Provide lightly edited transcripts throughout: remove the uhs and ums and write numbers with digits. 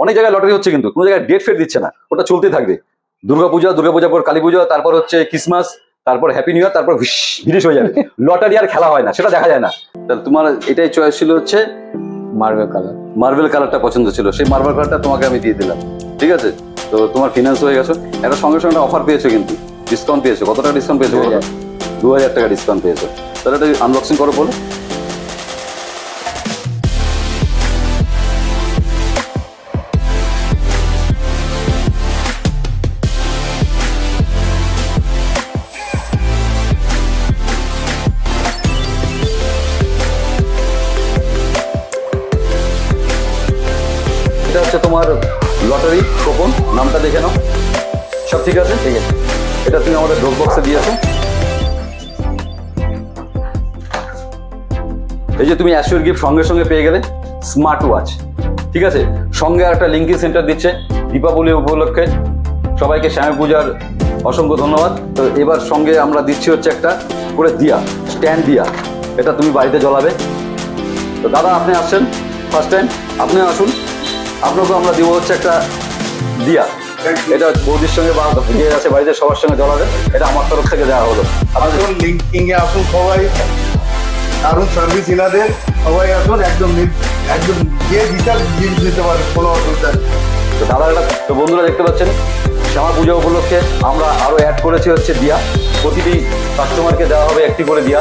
অনেক জায়গায় লটারি হচ্ছে কিন্তু কোনো জায়গায় ডেট ফেট দিচ্ছে না, ওটা চলতে থাকবে। দুর্গাপূজার পর কালী পুজো, তারপর হচ্ছে ক্রিসমাস, তারপর হ্যাপি নিউ ইয়ার, তারপর ভিনিশ হয়ে যাবে। লটারি আর খেলা হয় না, সেটা দেখা যায় না। তাহলে তোমার এটাই চয়েস ছিল হচ্ছে মার্বেল কালারটা পছন্দ ছিল, সেই মার্বেল কালারটা তোমাকে আমি দিয়ে দিলাম। ঠিক আছে, তো তোমার ফিনান্স হয়ে গেছো। একটা সঙ্গে সঙ্গে অফার পেয়েছো, কিন্তু ডিসকাউন্ট পেয়েছো। কত টাকা ডিসকাউন্ট পেয়েছো? 2000 টাকা ডিসকাউন্ট পেয়েছো। তাহলে এটা আনবক্সিং করো বলো। এটা হচ্ছে তোমার লটারি কুপন, নামটা দেখে নাও। সব ঠিক আছে? ঠিক আছে, এটা তুমি আমাদের ড্রপ বক্সে দিয়েছো। এই যে তুমি অ্যাসিওর গিফট সঙ্গে সঙ্গে পেয়ে গেলে স্মার্ট ওয়াচ। ঠিক আছে, সঙ্গে একটা লিঙ্কিং সেন্টার দিচ্ছে দীপাবলি উপলক্ষে। সবাইকে শ্যামী পূজার অসংখ্য ধন্যবাদ। তো এবার সঙ্গে আমরা দিচ্ছি হচ্ছে একটা করে দিয়া, স্ট্যান্ড দিয়া, এটা তুমি বাড়িতে জ্বলাবে। তো দাদা আপনি আসছেন ফার্স্ট টাইম, আপনিও আসুন, আপনাকেও আমরা দিব হচ্ছে একটা দিয়া। এটা বৌদির সঙ্গে বা যে আছে বাড়িতে সবার সঙ্গে জ্বলাবে, এটা আমার তরফ থেকে দেওয়া হলো। আসুন লিঙ্কিং এ আসুন সবাই, দারুণ সার্ভিস এনাদের, সবাই আসুন, একদম যে ডিটেলস জিনিস দিতে পারে, কোনো অসুবিধা নেই। তো দাদা এটা, তো বন্ধুরা দেখতে পাচ্ছেন শ্যামা পূজা উপলক্ষে আমরা আরও অ্যাড করেছি হচ্ছে দিয়া। প্রতিটি কাস্টমারকে দেওয়া হবে একটি করে দিয়া।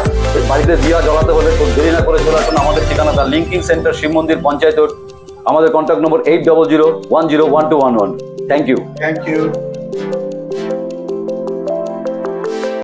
বাড়িতে দিয়া জ্বলাতে হলে খুব দেরি না করে চলে আসুন আমাদের ঠিকানা দা লিঙ্কিং সেন্টার, শিবমন্দির, পঞ্চায়েত। আমাদের কন্ট্যাক্ট নম্বর 8001011211। Thank you.